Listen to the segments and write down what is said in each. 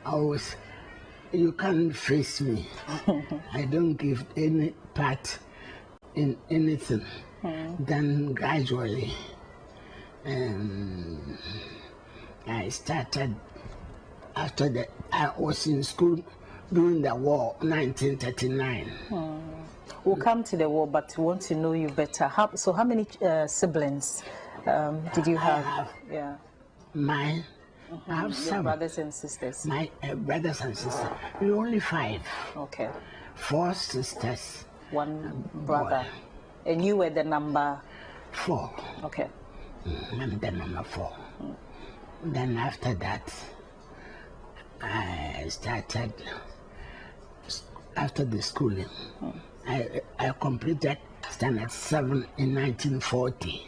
always, you can't face me. I don't give any part in anything. Then gradually, I started after I was in school during the war, 1939. We'll come to the war, but we want to know you better. So how many siblings did you have? I have 7 brothers and sisters. My brothers and sisters. We're only 5. Okay. 4 sisters. 1 brother. Boy. And you were the number 4. Okay. I'm the number 4. Then after that, I started after the schooling. I completed standard 7 in 1940.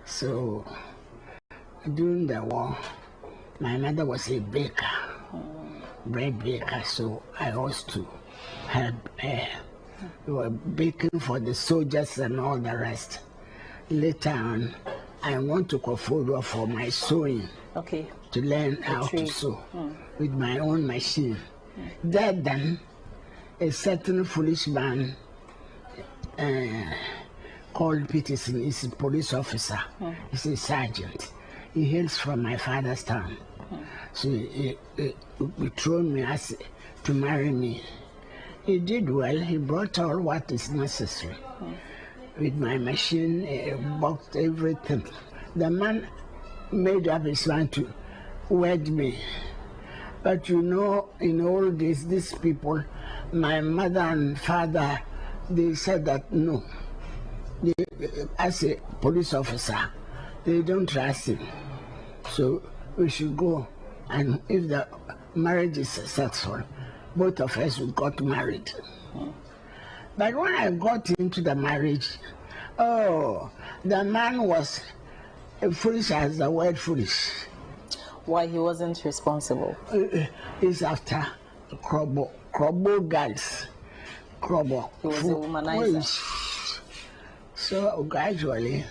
So during the war, my mother was a baker, bread baker, so I used to help her. We were baking for the soldiers and all the rest. Later on, I went to Kofodo for my sewing. Okay. To learn how to sew with my own machine. Then, a certain foolish man called Peterson is a police officer. He's a sergeant. He hails from my father's town. So he betrothed me to marry me. He did well. He brought all what is necessary. With my machine, boxed everything. The man made up his mind to wed me. But you know, in all this, these people, my mother and father, they said that no. As a police officer, they don't trust him. So we should go, and if the marriage is successful, both of us got married. But when I got into the marriage, the man was foolish as the word foolish. Why he wasn't responsible? He's after Krobo girls. Krobo. He was a womanizer. So gradually,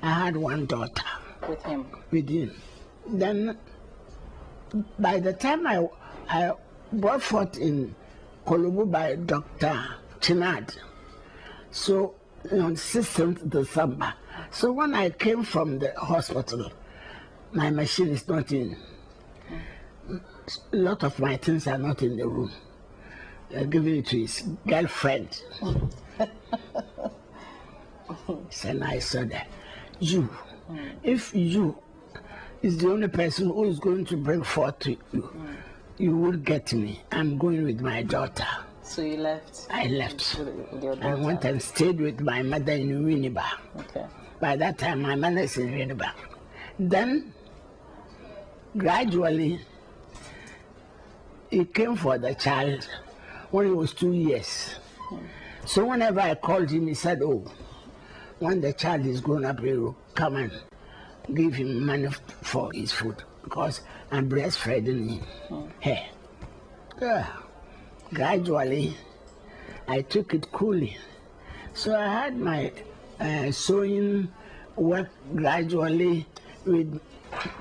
I had 1 daughter. With him? With him. Then, by the time I brought forth in Kolubu by Dr. Chinad, so on 16th December. So when I came from the hospital, my machine is not in. A lot of my things are not in the room. They're giving it to his girlfriend. So I said that if you is the only person who is going to bring forth to you, you will get me. I'm going with my daughter. So you left? I left. With your daughter. I went and stayed with my mother in Winneba. Okay. By that time, my mother is in Winneba. Then, gradually, he came for the child when he was 2 years. So whenever I called him, he said, oh, when the child is grown up, he will come and give him money for his food, because I'm breastfeeding him. Hey. Gradually, I took it coolly. So I had my sewing work gradually with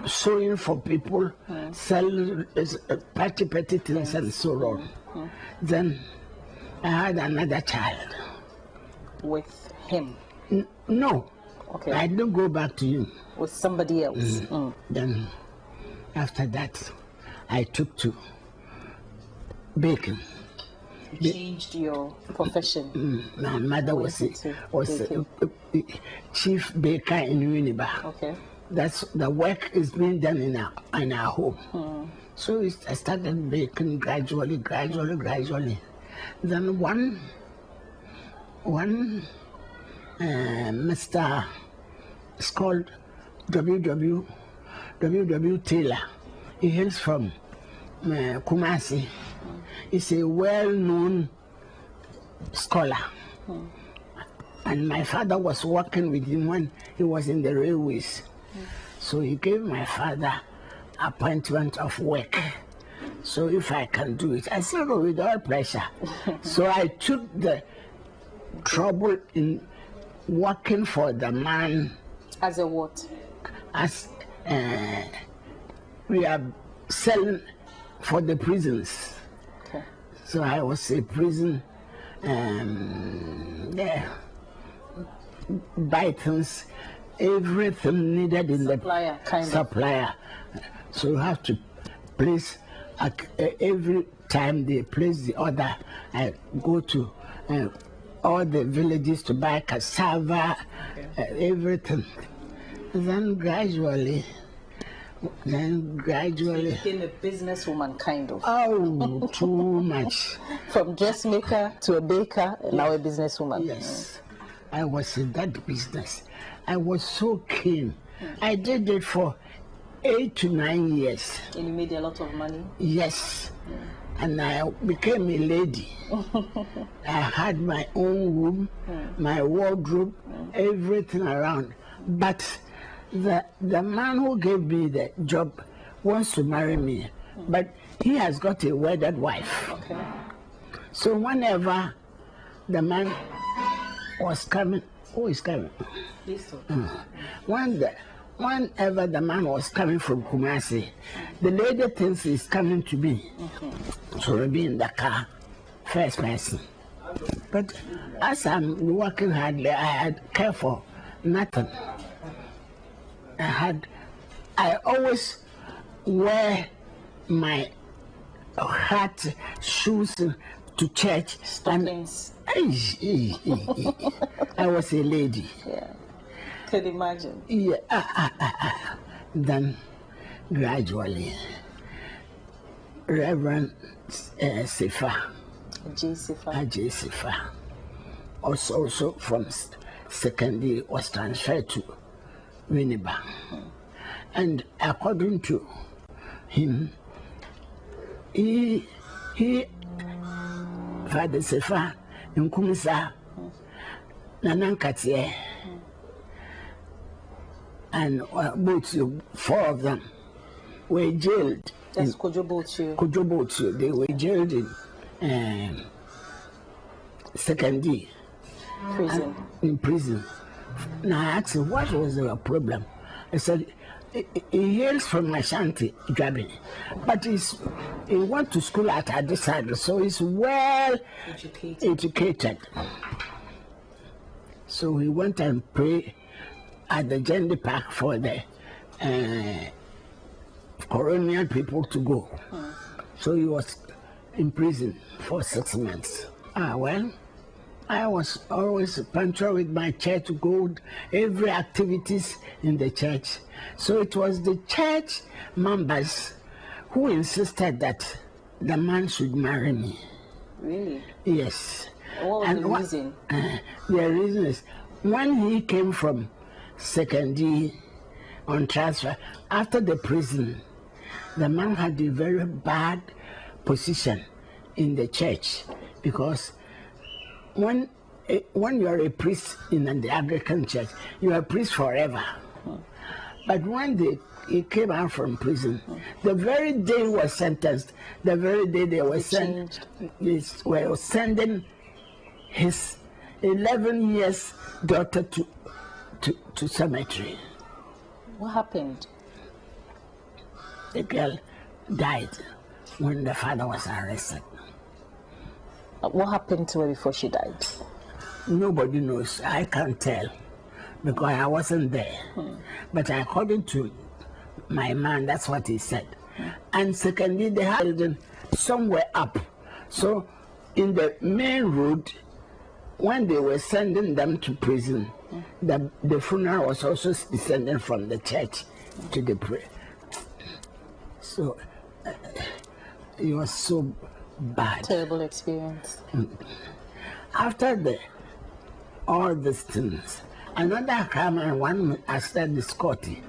sewing for people, selling petty things and so on. Then I had another child. With him? No. Okay. I didn't go back to you. With somebody else? Then after that, I took to baking. You changed your profession? My mother was a chief baker in Winneba. Okay. That's the work is being done in our home. So I started baking gradually. Then one Mr. is called W.W. Taylor. He hails from Kumasi. He's a well-known scholar. And my father was working with him when he was in the railways. So he gave my father appointment of work. So if I can do it, I said, oh, with all pleasure. So I took the trouble in working for the man. As a what? As we are selling for the prisons. Okay. So I was a prison, buy things, everything needed in supplier, the supplier. So you have to place every time they place the order. I go to all the villages to buy cassava, everything. Then gradually. You became a businesswoman, kind of. Oh, too much. From dressmaker to a baker, now a businesswoman. Yes, I was in that business. I was so keen. I did it for 8 to 9 years. And you made a lot of money? Yes. And I became a lady. I had my own room, my wardrobe, everything around. But the man who gave me the job wants to marry me, but he has got a wedded wife. Okay. So whenever the man was coming, who is coming? Whenever the man was coming from Kumasi, the lady thinks he's coming to me. So we'll be in the car, first person. But as I'm working hardly, I had care for nothing. I always wear my hat, shoes to church. Stockings. I was a lady. Yeah, could imagine. Yeah. Then gradually, Reverend Sifa, J. Sifa, also from secondary, was transferred to Winneba. And according to him, he Father Sifa in Kumisa, Nanankatie, and both 4 of them were jailed. That's Kojobotu. They were jailed in secondary prison. In prison. Now I asked him, what was the problem? He said, he hails from Ashanti, Jabini, but he went to school at Adisad, so he's well educated. So he went and prayed at the Gender Park for the colonial people to go. So he was in prison for 6 months. Well, I was always punctual with my church to go every activities in the church. So it was the church members who insisted that the man should marry me. Really? Yes. What was the reason? The reason is when he came from secondary on transfer, after the prison, the man had a very bad position in the church because when you are a priest in the Anglican church, you are a priest forever. But when he came out from prison, the very day he was sentenced, the very day they were sending his 11 years daughter to cemetery. What happened? The girl died when the father was arrested. What happened to her before she died? Nobody knows. I can't tell because I wasn't there. But according to my man, that's what he said. And secondly, they had somewhere up. So in the main road, when they were sending them to prison, the funeral was also descending from the church to the prayer. So it was so bad. Terrible experience. After all these things, another crime and one after the Scotty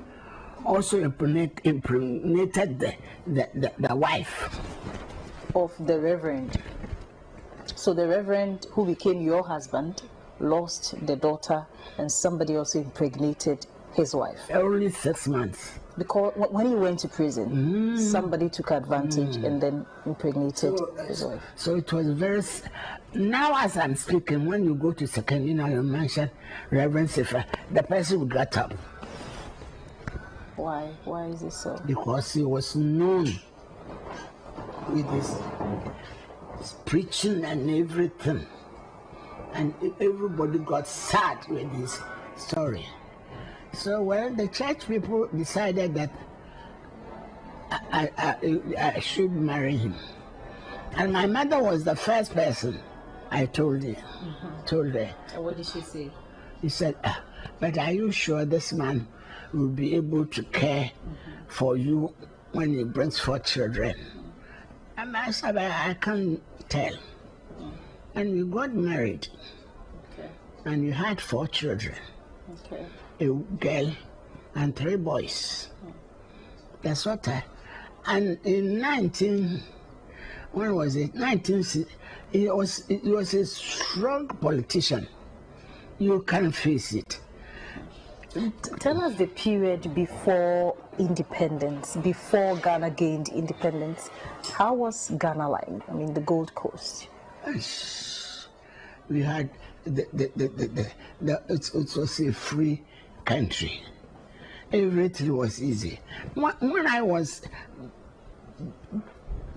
also impregnated the wife of the Reverend. So the Reverend who became your husband lost the daughter and somebody also impregnated his wife. Only 6 months. Because when he went to prison, somebody took advantage and then impregnated his wife. So it was very... Now as I'm speaking, when you go to secondary, you mention Reverend Sifa, the person would get up. Why? Why is it so? Because he was known with his preaching and everything. And everybody got sad with his story. So, well, the church people decided that I should marry him. And my mother was the first person I told her. And what did she say? He said, but are you sure this man will be able to care for you when he brings 4 children? And I said, I can't tell. And we got married. Okay. And we had 4 children. Okay. A girl and 3 boys. That's what and in when was it? He was a strong politician. You can't face it. Tell us the period before independence, before Ghana gained independence. How was Ghana like? I mean, the Gold Coast. We had it was a free country. Everything was easy. When I was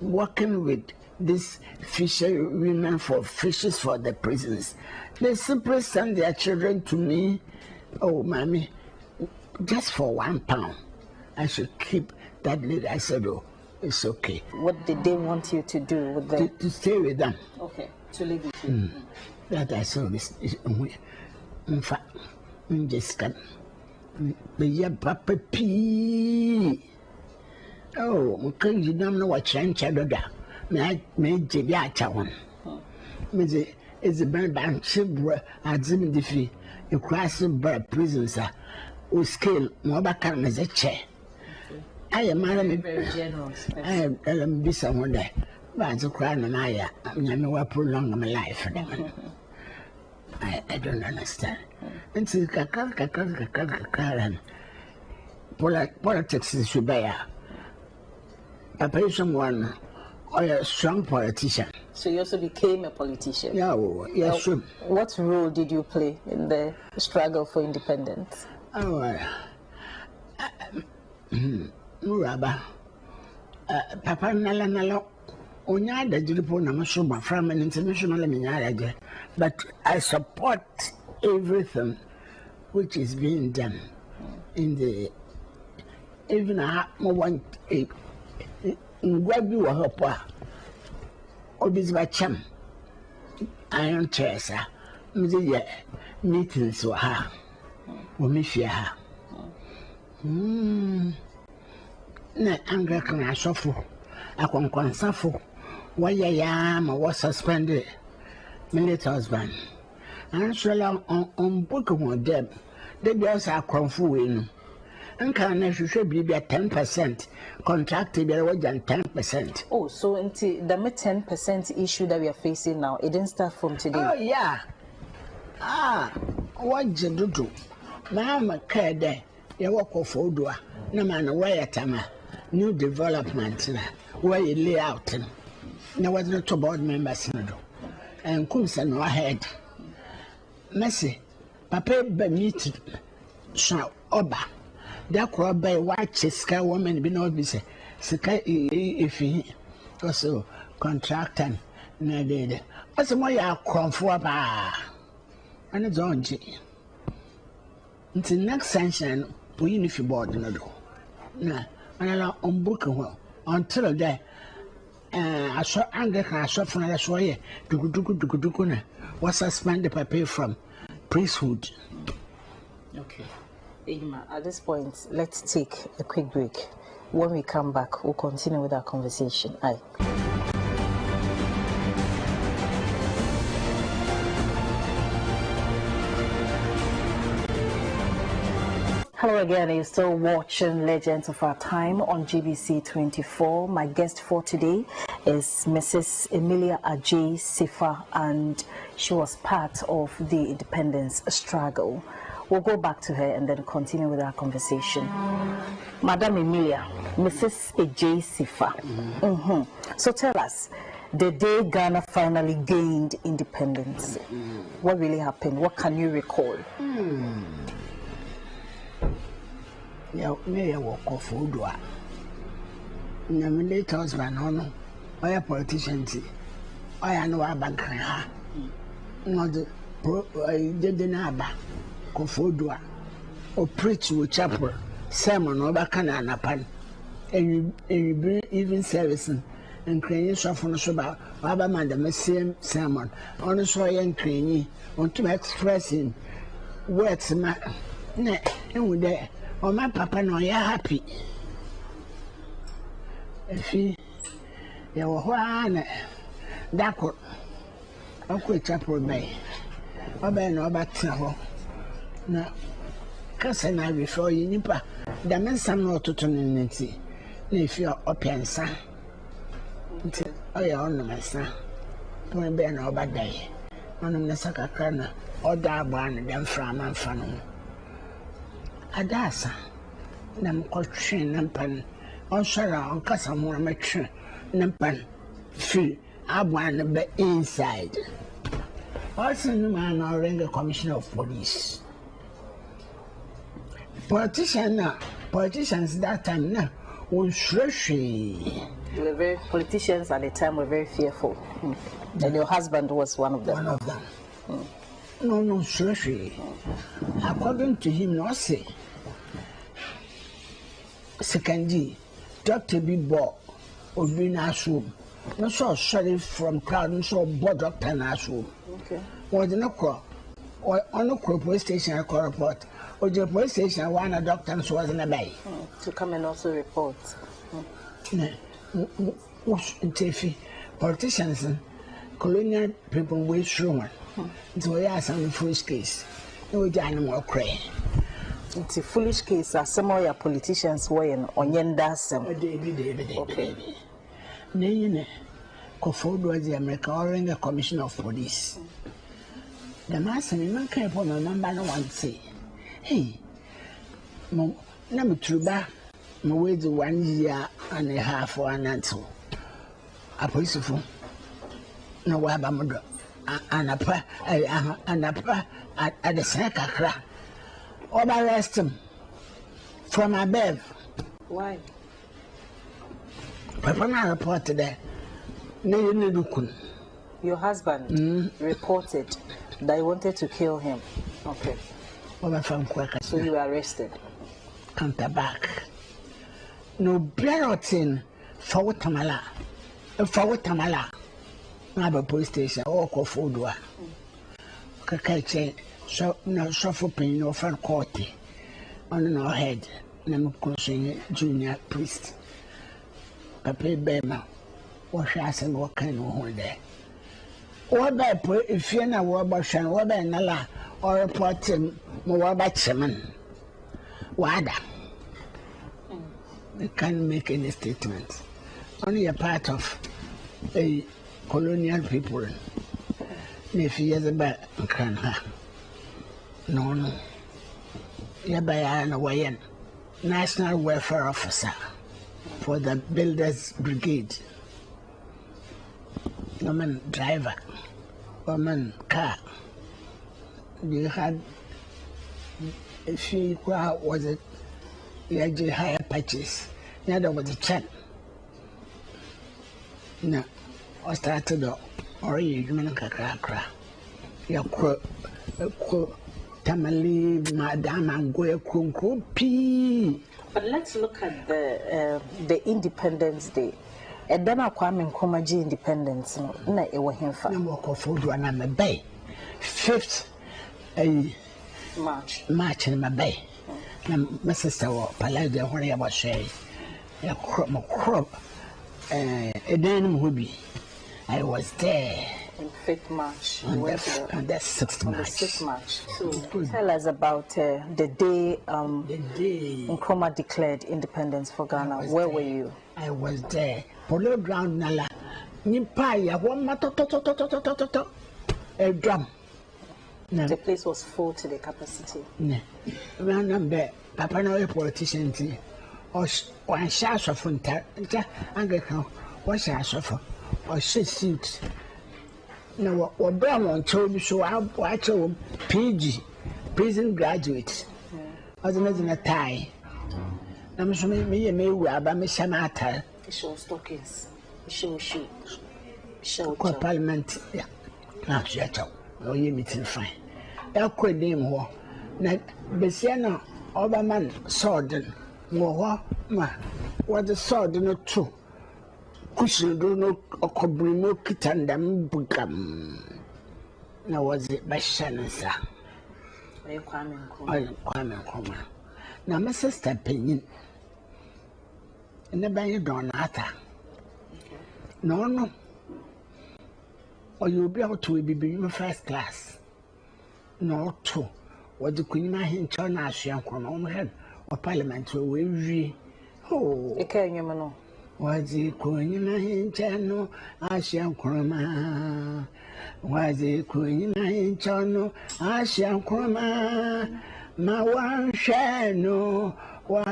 working with these fisher women for fishes for the prisons, they simply send their children to me. Oh, mommy, just for £1, I should keep that lady. I said, oh, it's okay. What did they want you to do with them? To stay with them. Okay, to live with you. That I saw this. In fact, just can. Papa P. Oh, can you don't know what change I do that? May Jibby Achawan. It's a band band ship, Azim Diffie, a crossing by prisons, who scale more back as a chair. I am Very generous. I am be someone there, but to cry and I know what prolong my life. I don't understand. It's a politics is Shubaya. A person one or a strong politician. So you also became a politician? Yeah, yes. What role did you play in the struggle for independence? Oh, Muraba. Papa Nala. Onya da jilipo na mashuba from an international minyaraje, but I support everything which is being done in the even a want a ngwabi wa hopa obizba iron chesa mze meetings wa ha wo mefia ha na Anglican asofo akwankwansafo why was suspended military husband and so on book on them they just are confused and can should be 10% contracted there was 10%. Oh, so until the 10% issue that we are facing now, it didn't start from today. Oh yeah. What you do now my care there you walk off Odua no man where tama new development where you lay out. There was not board members and Kumsa no ahead. Messi, Papa meet so oba. That crowd by white sky woman be not be say sky if he also contractor na did. What's the more ya comfort and it's on G. Until next sanction, we need to board no do. Na and on book until there. I saw Anglican, I saw from that's why Dukuna was suspended Papa from priesthood. Okay. Igma, at this point, let's take a quick break. When we come back, we'll continue with our conversation. Aye. Hello again, you're still watching Legends of Our Time on GBC 24. My guest for today is Mrs. Emilia Ajay Sifa, and she was part of the independence struggle. We'll go back to her and then continue with our conversation. Madam Emilia, Mrs. Ajay Sifa. So tell us, the day Ghana finally gained independence, what really happened? What can you recall? Yeah, may I walk off Odua. My late husband, a politician. I know a banker. Not the Naba, Kofodua, or preach with chapel, sermon or bacana pan, and you bring even servicing and cranny soften about Baba the same sermon, on a soy and cranny, on to expressing words, my neck, and with there, or my papa, no, you're happy. If he, you were one, that could, I quit chapel bay. Oba no batina ho na kasa na before you nipa da mensam na ototo nenti na efi opensa nti oya ono mesa to be na oba dai ono na sakakra na oda agba na dem fra manfa no adasa na mkotwe na mpan onshara onkasa mo na metwe na mpan fi agba na be inside. Also, no man or ring a commissioner of police. Politicians that time now was politicians at the time were very fearful. And your husband was one of them. One of them. No, slushy. According to him, no say. Secondly, Dr. B. Bo or be Nasum. No so sorry from crowd and so board doctor Nasum. Okay. Or the no or on the police station I call report. Or the police station one a doctor was in a bay. To come and also report. Politicians and colonial people wait through. So we are some foolish case. No animal cray. It's a foolish case as some of your politicians were in Onyendasem. Okay. Nay, Kofod was the American or a commissioner of police. The master in my camp on a number no one say, hey, no, number two back, no way to 1 year and a half or an answer. A police phone. No, why, Bamudo, and a pa at the Sakakra. Or arrest him from above. Why? Papa reported that. Your husband reported that he wanted to kill him. Okay. So you were arrested. Counter back. No Brerotin for Tamala. For Tamala. Not a police station or Kofodua. Kakache. So no suffer pain no fan court on our head. Nam crossing junior priest. Papa Bema. Wash us and what kind of holiday. What by if you're not Wabashan, what by Nala or report him more by Chairman. Wada. They can't make any statement. Only a part of a colonial people. If he has a bad can have. No. Yabaya and Wayan, National Welfare Officer for the Builders Brigade. Woman driver, woman car. You had a few was it? You had higher patches. The other was a chat. No, I started or you crack. Your quote. Tamale, Madame, and go P. But let's look at the Independence Day. And then I come in Komaji Independence. No, it was him for no more food when I'm a bay. 5th March in my bay. My sister was Paladia when I was saying, a crop, a denim hobby. I was there. 5th March. And that's 6th March. 6th March. So tell us about the day Nkrumah declared independence for Ghana. Where were you? I was there. Polo ground nala. Nimpaya one mato a drum. The place was full to the capacity. No. Remember, Papa no politician or one shash of Funta, Anglican, one shash of or 6 suits. No, what Brown told me so I'll watch a PG, prison graduate. I was in a tie. I'm so me wear by Miss Samata. Short stockings. Show. Parliament, yeah. Now, she had no meeting fine. I could name her. Now, Bessiana, Oberman, Sorden, Moha, what the sword in a true. Cushion do no okobrimo kitandam bugam. Now was it by Shannon, sir? I am coming. Now, my sister Penny. Never you don't matter. No. Or you'll be able to be first class. No, two. What the Queen Mahin turn as young head or Parliament will we. Oh, a can you know? Was the Queen Mahin channel as young croma? Was the Queen Mahin channel as young croma? My one shall know what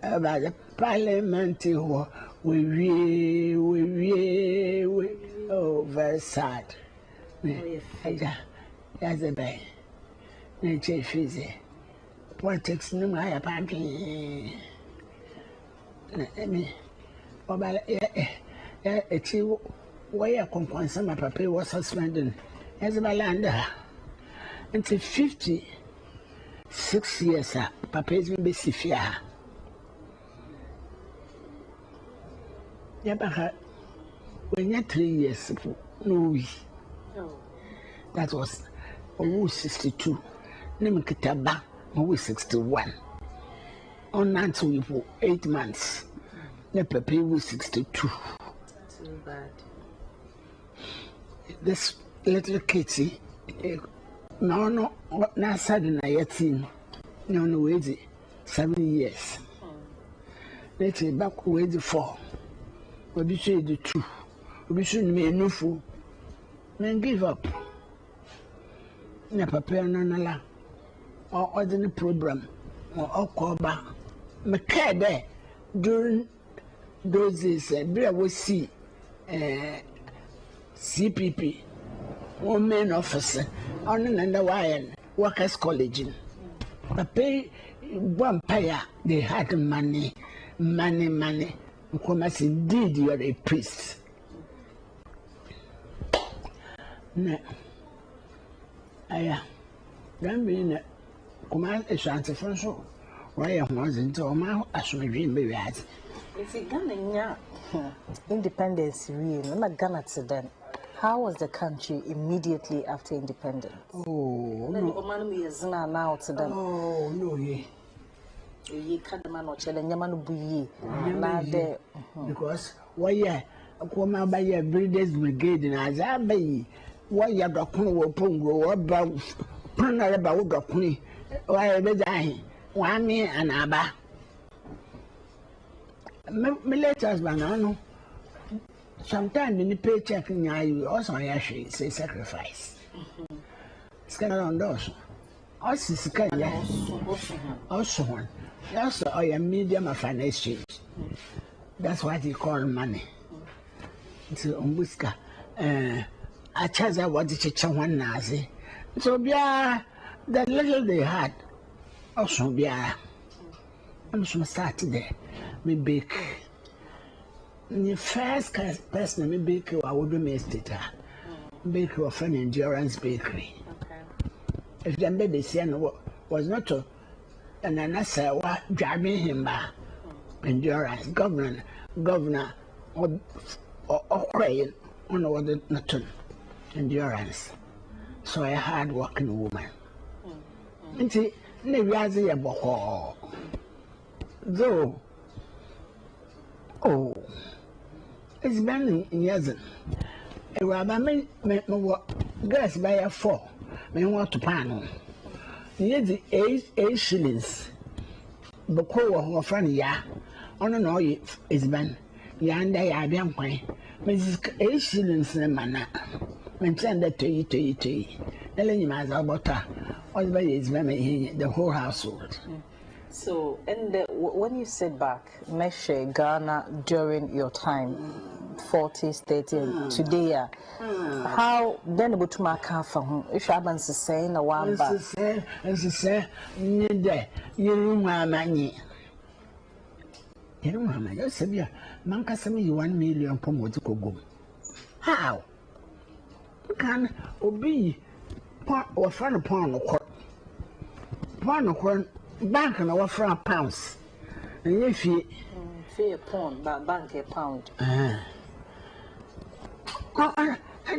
about the Parliament. We oh, very sad. That's a bad. Nature fizzy. Politics no my apparently. It's why I come some of papa was suspended as a land. Until 56 years, papa is been busy fear. Yeah, when you're 3 years, no, that was 62. Name Kitaba, 61. On until we for 8 months. Never pay was 62. Too bad. This little kitty, no, not sudden I yet seen. No, wait, 7 years. Let's say back with 4. But you say the truth. We shouldn't be no fool. Men give up. Never prepare none or ordinary program or call back. My care there during those days, I will see CPP, one man officer, on another wire, workers' college. I pay one payer, they had money. Because indeed you are a priest. No, I don't mean command a chance of so. Why I wasn't all my assumed dream be right. If you Ghana, independence, really, not Ghana to them. How was the country immediately after independence? Oh, no, now to them. Oh, no, You can't man or children, Yaman because why, yeah, a woman by your breeders brigade and as I be, why you got Congo Pongo about Pruner about Docuni, why be dying, 1 me and Abba. Milleters banano. Sometimes in the paycheck, you also actually say sacrifice. Scanner on those. Also, also one. Also, I am medium of an exchange. That's what you call money. So, Umbuska, I charge out what the chicken one nazi. So, yeah, that little they had, also, yeah, I'm some started there. Me bake. The first person me bake, I would be estate. Bake of an endurance bakery. If the baby was not to. And then I said, what driving him back? Endurance, governor, or crying on the nothing. Endurance. So a hard working woman. And see, never has a book. Though, oh, it's been in years. A rabbi may guess by a 4, may want to panel. Near the 8 shillings. Boko of friend, ya. On an oil is been. Yanda ya be quay. Mrs. 8 shillings in a manner. Mention that to you. Telling you, as about her, all by his memory, the whole household. So, and when you sit back, measure Ghana during your time, 40s, 30s, today, how then about to mark half for whom? If I am saying a one back, as I say, you room my money. You know, Mamma, you said, yeah, Manka send me 1 million pomo to go. How? Can obey or friend upon the court. Upon the court, bank and our friend pounds. And if you fair pound, but bank a pound. And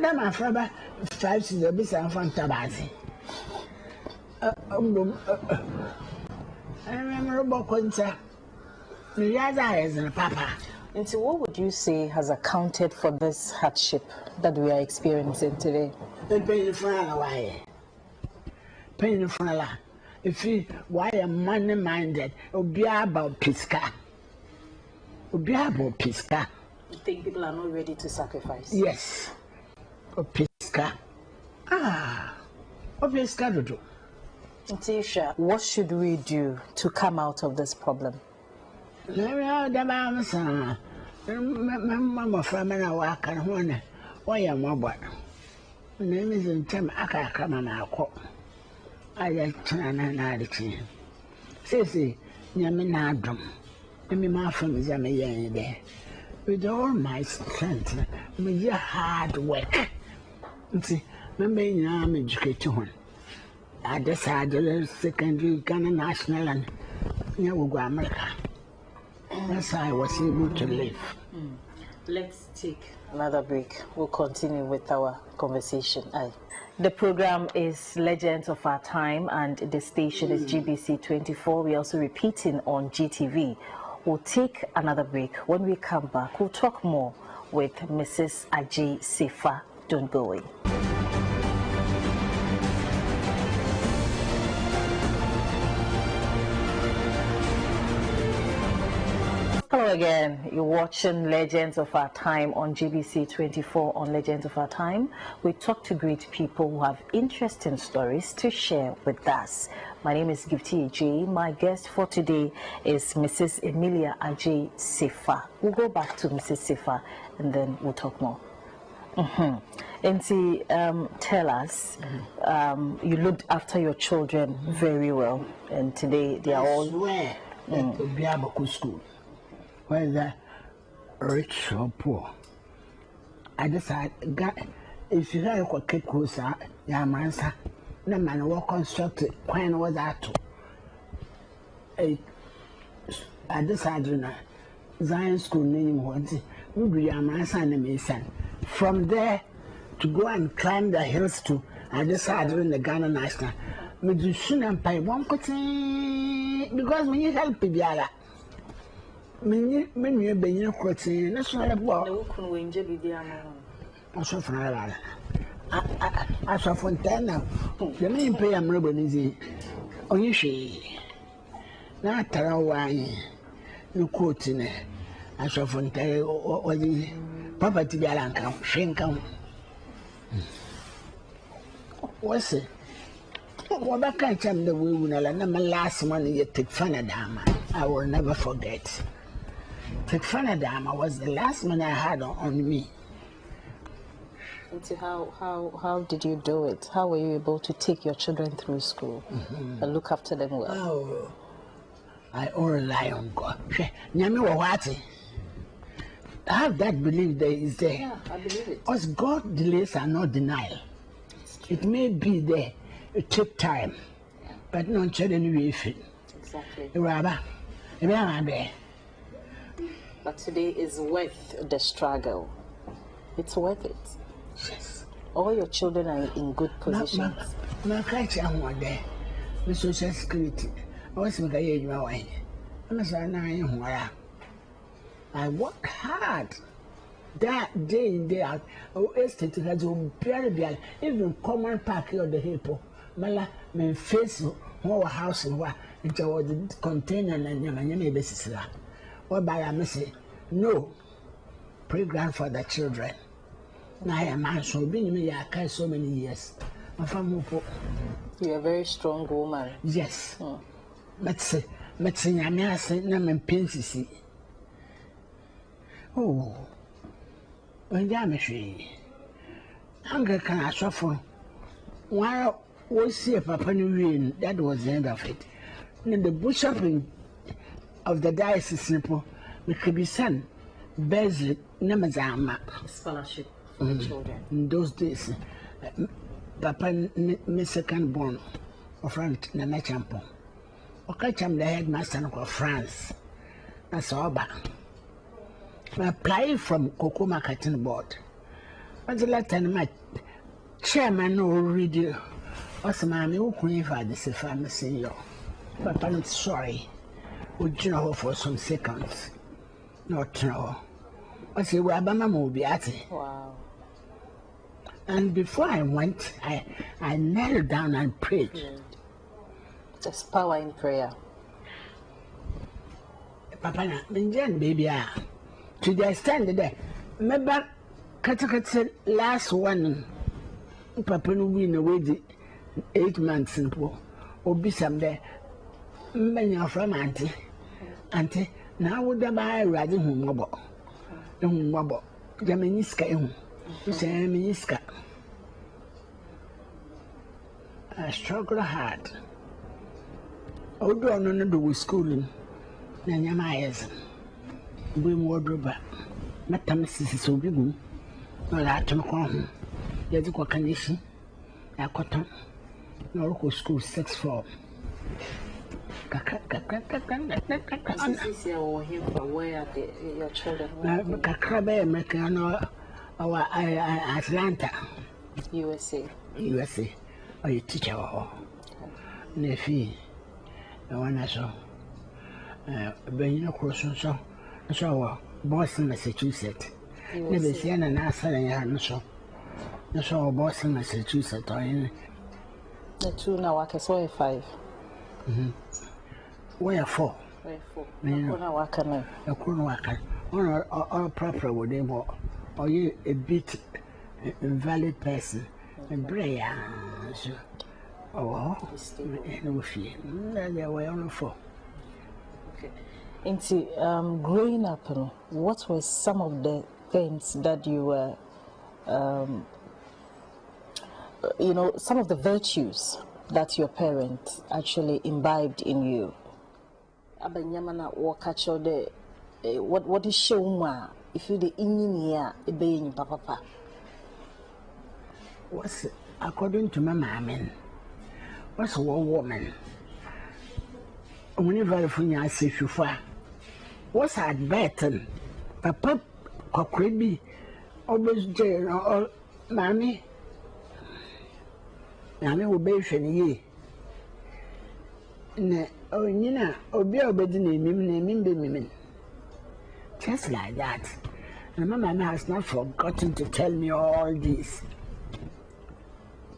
then my father 5 to the business from Tabazi. I remember about Quinta. The other eyes and Papa. And so, what would you say has accounted for this hardship that we are experiencing today? The pain for a while. Pain for a if you why a money minded, or be about Pisca. Be about Pisca. You think people are not ready to sacrifice? Yes. O Pisca. O Pisca to do. Tisha, what should we do to come out of this problem? Mamma from an hour can one. Why am I what? Name is in time. I come on our court. I like China and Addicton. Say, Yaminadum. And me, my friend is a million there. With all my strength, me hard work. See, remember, I'm educated one. I decided secondary Ghana national and you go America. That's how I was able to live. Let's take another break. We'll continue with our conversation. The program is Legends of Our Time and the station is GBC 24. We're also repeating on GTV. We'll take another break. When we come back, we'll talk more with Mrs. Ajay Sifa. Don't go away. Hello again. You're watching Legends of Our Time on GBC 24 on Legends of Our Time. We talk to great people who have interesting stories to share with us. My name is Gifty Ajay. My guest for today is Mrs. Emilia Ajay Sifa. We'll go back to Mrs. Sifa and then we'll talk more. And see, tell us, you looked after your children very well, and today they are all. Where at school, whether rich or poor. I decided, if you have a cake, your mansa, no man will construct it. When was that? I decided, Zion School name was your mansa and my son. From there to go and climb the hills to, I decided in the Ghana National. Me soon and pay one because me help Biala. Me be you quoting. That's what I bought. I saw from I saw Fontana. The main pay I'm rubbing is only she. Not tell why you quoting it. I saw Fontana or the property Bialanka, shrink. What's it? What I can't tell the woman, and my last money you take Fanadama. I will never forget. Take Fanadama was the last money I had on me. And how did you do it? How were you able to take your children through school and look after them well? Oh, I all rely on God. Nyami wawati. I have that belief there is there. Yeah, I believe it. Because God delays are not denial. It may be there. It takes time. Yeah. But no children will fit. Exactly. But today is worth the struggle. It's worth it. Yes. All your children are in good positions. My catch one day. The Social Security. I was my way. I work hard. That day in day out, estate has very even common park of the hippo. Mala may face more house and what into the container and your basis. Or by a message, no program for the children. Now I am man so being me I so many years. You're a very strong woman. Yes. Let's say I say no pains. Oh. When Yamishi Hunger can I suffer? Why we see a papa new that was the end of it. Then the bishop of the diocese simple, We could be sent basic Namazama scholarship for the children. In those days, Papa, my second born of France, Nana Champo. Okacham the headmaster of France. That's all back. I apply from Kokoma Cutting Board. What's the last time my chairman already? What's my new queen for this family senior? Papa, I'm sorry. Would you know for some seconds? Not know. What's the Wabama movie at it? Wow. And before I went, I knelt down and prayed. There's power in prayer. Papa, baby, to the extent that remember, Katakata last one, Papa, no win away the 8 months in poor, or be some day. Many from Auntie, now would I buy riding home wobble? The home wobble, Jaminiska, you say, Miniska. I struggle hard. Although I do with schooling, Nanyamays, Brim wardrobe, Matamis is so big, no that to come. There's a condition, a cotton, no local school 6 form. Where your children? Kakrabe, Americano, or Atlanta, USA. Or your teacher, Nephi. The one I saw, Benino Crossing, so Boston, Massachusetts. Never seen an answer in Yarno. No, so Boston, Massachusetts, or in the 2 now, I saw 5. Where 4? Where 4? I couldn't work. Or proper with him, or you a bit invalid person, and Brea. Oh, no fear. There were only 4. Okay. Into growing up, what were some of the things that you were, some of the virtues that your parents actually imbibed in you? Abanyamana wakacho de what is showma if you the engineer a being papa? What's according to my mammy? What's a woman? Whenever I say you far, what's at Baton? Papa, Cockreeby, always jail or mammy. Mammy will be ye. Oh, Nina, or be obedient, naming just like that. And my mamma has not forgotten to tell me all this.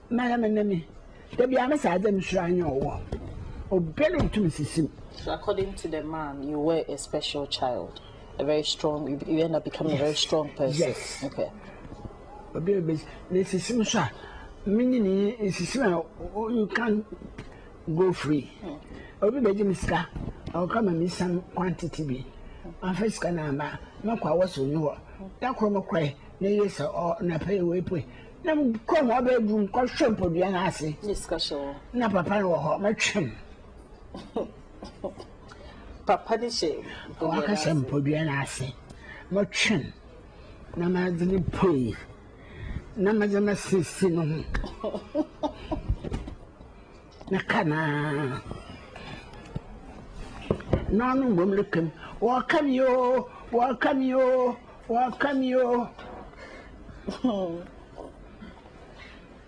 Madam and there be a message I'm shrine or better to Mrs. So, according to the man, you were a special child, a very strong, you end up becoming a very strong person. Yes. Okay. This is Simsa, meaning you can't go free. Everybody, Mister, I'll come and miss some quantity. Be. My first canamba, no was so new. That chroma cry, yes, or Napa way. Now come our bedroom, call shampoo, the answer. Discussion. Napa or my chin. Papa, the shame. Waka shampoo, the answer. My chin. Nama didn't pay. Namazana Sissin. Nakana. No, looking. Welcome you.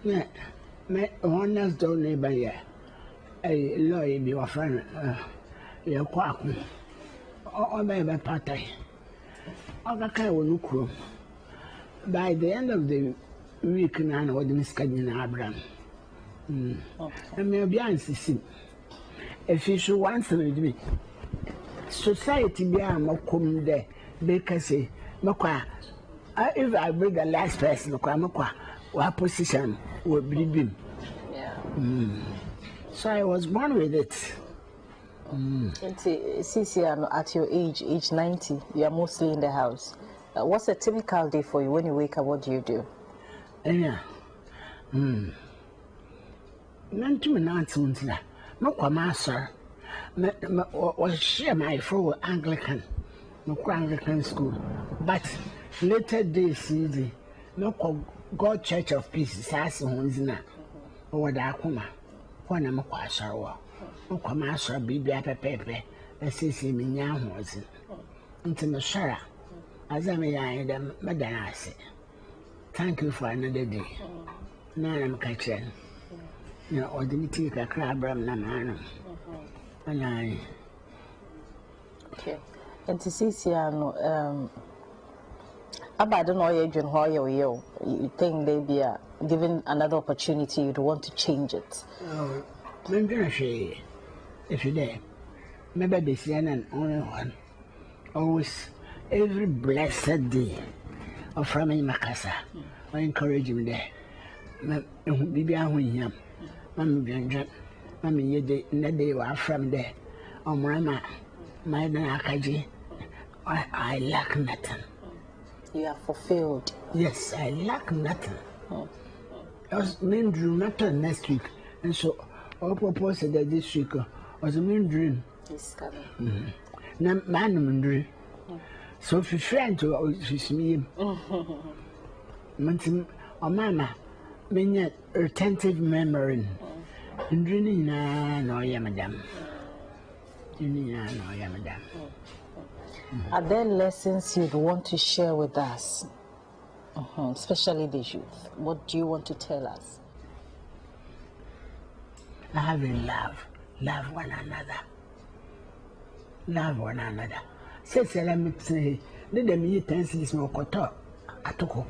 Yeah, my honest don't neighbor here. A lawyer be your friend, your quack. Or my party. Other kind will look. By the end of the week, I know the Miss Abraham. I may be answering. If you should answer with me, society be a more come there because say, Mokwa, if I bring the last person, Mokwa, what position will be him? Yeah. So I was born with it. At your age 90, you are mostly in the house. What's a typical day for you? When you wake up, what do you do? Yeah. Nantum Mokwa Master was share my full Anglican. no Anglican school. But later days, no God Church of Peace, Sassy Honzina, or the Akuma, when I'm a quasar, no commercial baby at a pepe, as he see me now was into the Shara, as I may I them, Madame I say. Thank you for another day. Now I'm catching. You know, or didn't take a crab ram na and I. Okay. And to see, about the knowledge and how you think maybe given another opportunity, you'd want to change it. Oh, I'm going to say, if you're there, maybe be seeing an only one. Always, every blessed day of from in Macassa, I encourage him there. Maybe I'm with him. Mammy, you did not day from there. Oh, Mama, my Nakaji, I lack nothing. You are fulfilled. Yes, I lack nothing. I was main dream matter next week, and so I proposed that this week was a main dream. It's coming. Now, man, dream. So if you friend to me, or Mama, many retentive memory. And dreaming, no, yeah, madam. Are there lessons you'd want to share with us, especially the youth? What do you want to tell us? I have a love one another. Love one another. Say, let me say, let them eat 10 cents more koto. Atoko.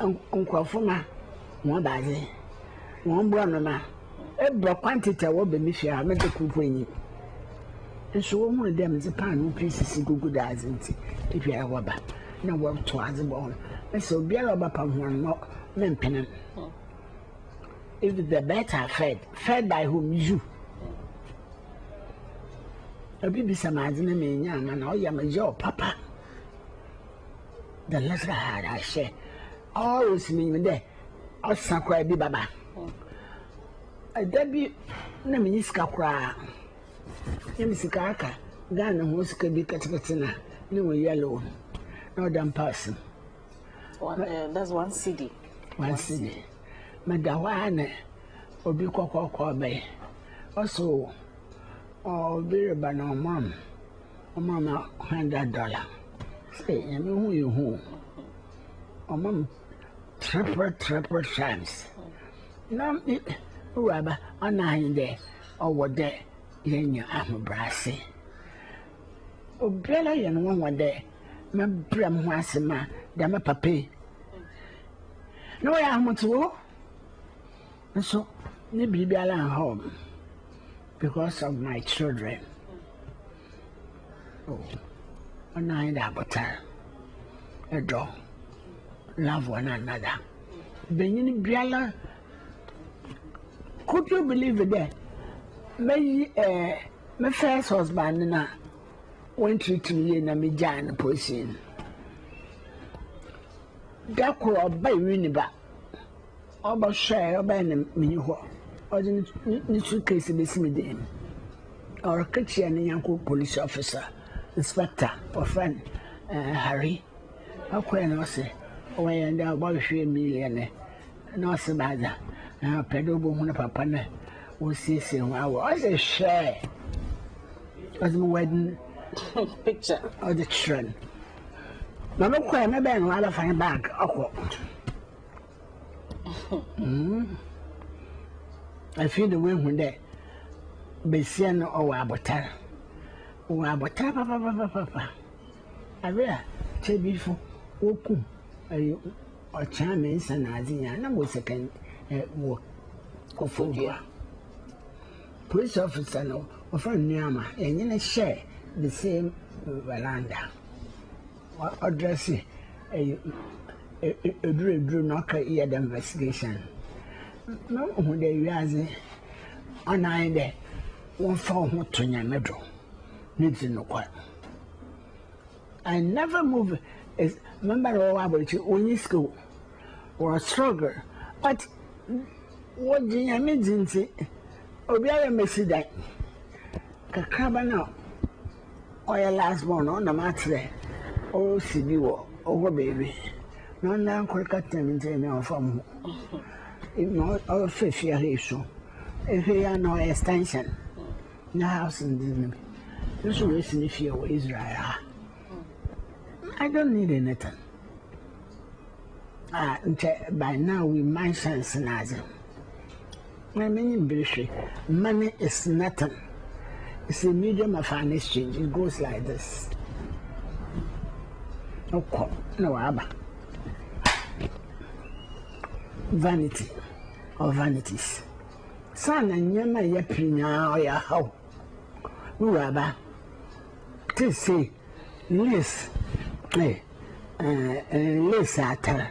Uncle Fuma, one bazy, one brother. A block quantity will be Michelle, I met the cook when and so one of them is a pan who pieces good as if you are a wabba. No work towards the bone. And so be a rubber pump one more men pennant. If the better fed by whom you. A baby some idea me, young man, or yam your papa. The letter I share. Always mean there. Or some cry be baba. A debut, no minisca cry. Yamisika, Ghana, who's could be Catina, no yellow, no damn person. That's one city. One city. Madawane, or be cocoa bay. Also, or be a banana mom, or mamma, $100. Say, I mean, who you who? Or mom, triple times. No, rubber, on 9 there, or what there. Yen I'm brassy. Oh, Bella, and one day, my bram was ma, damn papi. No, I am to go. And so, maybe be alone home because of my children. Oh, a 9 avatar, a dog, love one another. Benin Biala, could you believe it there? My first husband na went to me na me jan posin. That could buy Winiba. About share by me ho. Or the suitcase be me them. Or a kitchen and young police officer, inspector or friend Harry. How can I say? Oh, I end up about 3 million. No, so bad. Pedal boom papa. We see I was a share as my wedding picture of the children. No, no, quite my band while I find back. I feel the wind when they be seen or Abatar. Oh, Abatar, papa. I read, say before, Oku, or Chinese and Azina, and I was second work of Fugia. Police officer no from Niama and in a share the same veranda. Address a drew knocker ear the investigation. No, when they realize on either one form of Tonya Medro needs to know what. I never move as member of about you only school or a struggle, but what do you mean? Obiara mesi dan kakaba na Oya last born on the matter. Oh, see you, oh, baby. No, now, Colcatan from no, all 5 years. If you are no extension, no house in Disney. This reason if you are Israel. I don't need anything. By now, we mind sense nothing. My meaning, money is nothing. It's a medium of an exchange. It goes like this. No, Abba. Vanity or vanities. Son and Yama Yapina or ya how. Rabba. To say, Liz, Liz at her.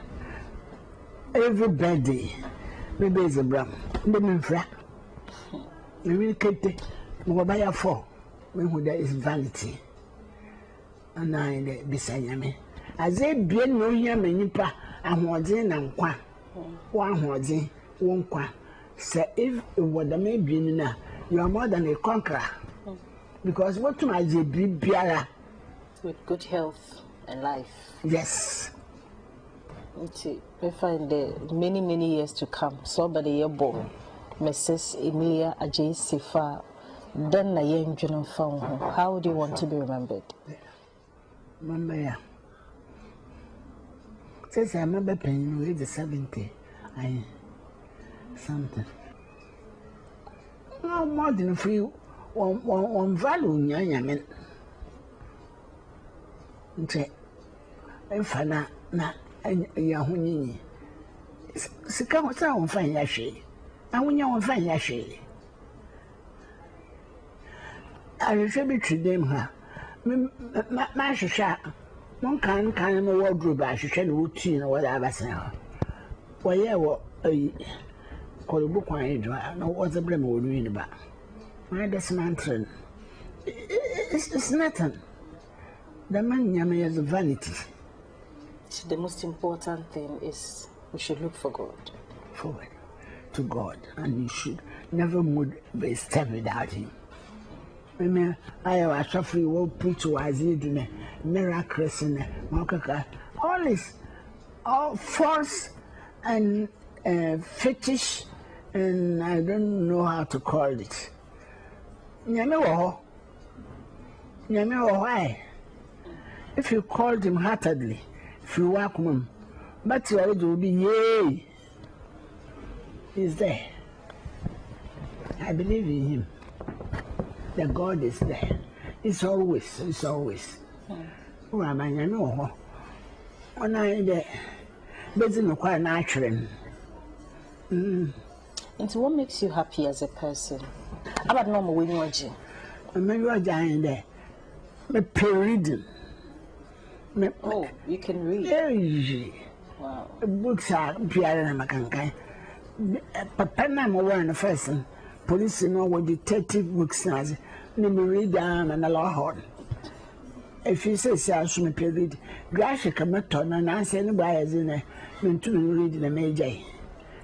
Every birthday, maybe it's a brown. Women frack. We keep buy a 4 when there is vanity. And I beside me. As they be no yam and nipa, and was in and qua. One was in, one qua. Say, if what the may be in now, you are more than a conqueror. Because what to my be with good health and life. Yes. We find the many years to come. Somebody you're born, Mrs. Emilia Ajay Sifa. Then a young general found her. How do you want to be remembered? Remember, says I remember paying with the 70. I something. No more than free one value, young men. If I na Yahuni. Sika was on fine yashi. I won't know fine yashi. I should be treating her. Master Sharp. One kind of wardrobe, I should send routine or whatever. Well, yeah, what a call a book when I draw. No, what's the blame would read about? My dismantling. It's nothing. The man Yammy is vanity. The most important thing is we should look for God. Forward to God, and you should never be step without Him. I was suffering, will preach was in miracles in all this, all false and fetish, and I don't know how to call it. You know why? If you called Him heartedly, if you welcome Him, but you already will be yay. He's there. I believe in Him. The God is there. It's always. Rabbi, you know, when I there, doesn't quite natural. And so, what makes you happy as a person? How about normal when you're watching? Maybe you're dying there. Me reading. Oh, you can read. Very. Wow. Books are Pierre Macankai. Papa, I'm one person. Police know what detective books as. Let me read down and a law horn. If you say, I should be read, graphic a method and answer anybody as in a mean to read in a major.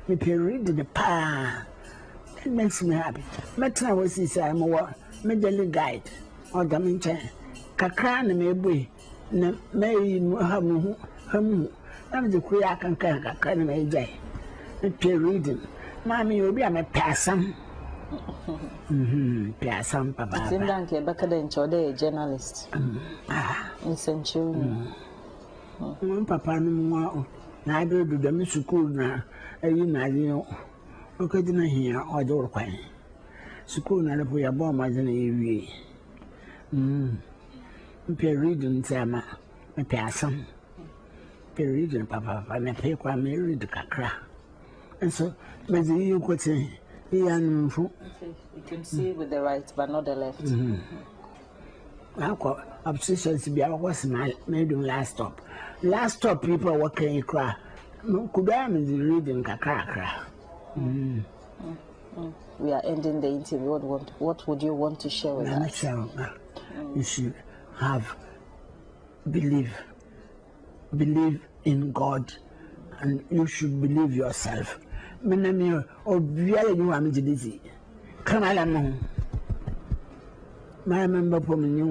Me read the pa. It makes me happy. Metra was his medley guide or the mincha. Kakran may be, may hum. I'm the queer can kakran major. Me reading. Mammy, you'll be a person. Some papa. It's in Danke, back at the journalist. In Centurion. Papa, no, neither do the Miss School now. You know, okay, dinner here or door quay. School now, we are born as an AV. Reading, Sama, a person. Reading, Papa, and a paper married the Kakra. And so, maybe you could say, you can see with the right, but not the left. I call obsessions to be our was made last stop. Last stop, people working in cry. Could I be reading Kakra? We are ending the interview. What would you want to share with us? You should have believe in God, and you should believe yourself. Menamio or really you are busy. Come on, my member for me,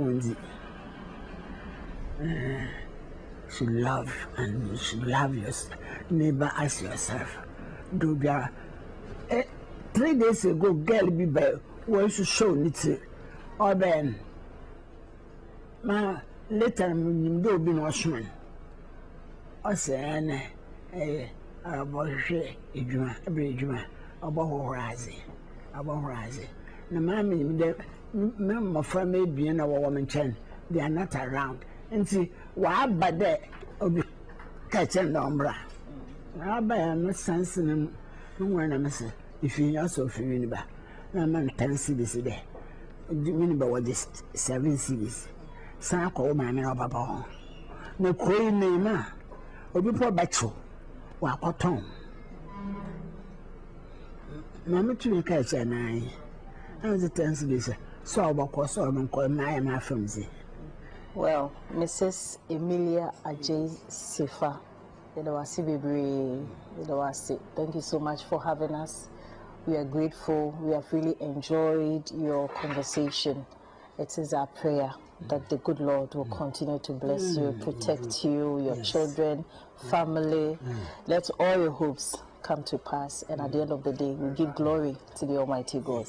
should love, and you should love your neighbor as yourself. Do there. 3 days ago, girl be by where to show it. Or then, ma later you do be no shman. I say, about Ijuma, every Juma, about Horazi. No, mammy, my friend may be in our woman chain. They are not around. And see, why but there will be catching the umbra. I buy no sense in them. No one, I must say, if you also feel in the back. No man 10 cities a day. You mean about what this 7 cities? Some call my man of a ball. No queen name, or be poor battle. Walk or tongue. Mamma to catch an eye. And the 10 cities. So about course, I'm calling my flimsy. Well, Mrs. Emilia Ajay Sifa, thank you so much for having us. We are grateful. We have really enjoyed your conversation. It is our prayer that the good Lord will continue to bless you, protect you, your children, family. Let all your hopes come to pass. And at the end of the day, we give glory to the Almighty God.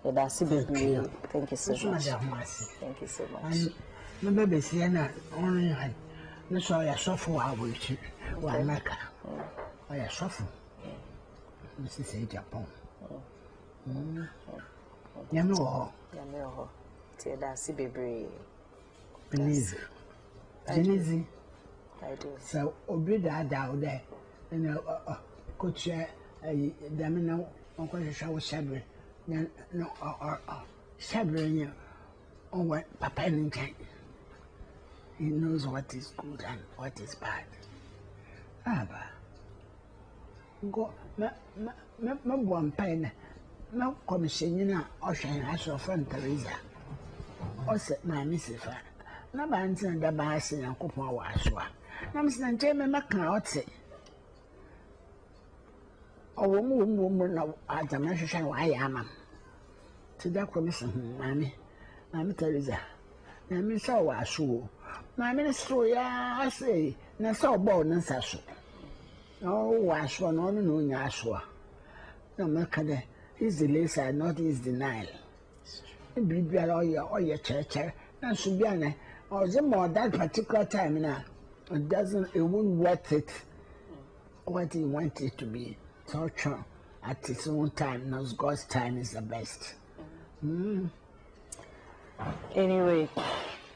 Thank you so much. Thank you so much. No baby, Sienna, only I. No, so I suffer while we cheat. Why, Mecca? I suffer. Mrs. A. Japan. Yamo, That's baby. Belize. Belize. I do. So, obey that down there. And coach, Damino, Uncle Shower Shabby. No, Shabby, oh, what Papa and he knows what is good and what is bad. Go, my one pen, no commission, ocean, as your friend Teresa. Or said my Mrs. No bands and the bass and Copa was one. No, Miss Jamie McNaught. A woman at the mention why I am. To that commission, Mammy Teresa. Mammy saw a shoe. My minister, I say, na so born and sasso. Oh, wash one on no Yashua. No, Mercade is the lace, not is denial. The Bibia or your church, and Subiana, or the more that particular time now. It won't worth it what he wanted it to be. So true. At its own time, knows God's time is the best. Anyway.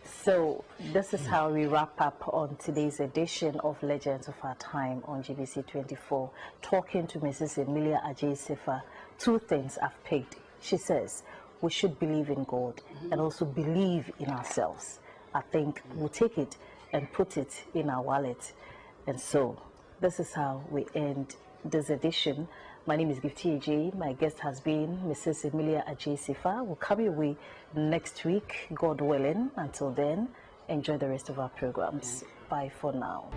So this is how we wrap up on today's edition of Legends of Our Time on GBC 24, talking to Mrs. Emilia Ajay Sifa. 2 things I've picked. She says we should believe in God and also believe in ourselves. I think we'll take it and put it in our wallet. And so this is how we end this edition. My name is Gifty AJ. My guest has been Mrs. Emilia Ajay Sifa. We'll come your way next week, God willing. Until then, enjoy the rest of our programs. Bye for now.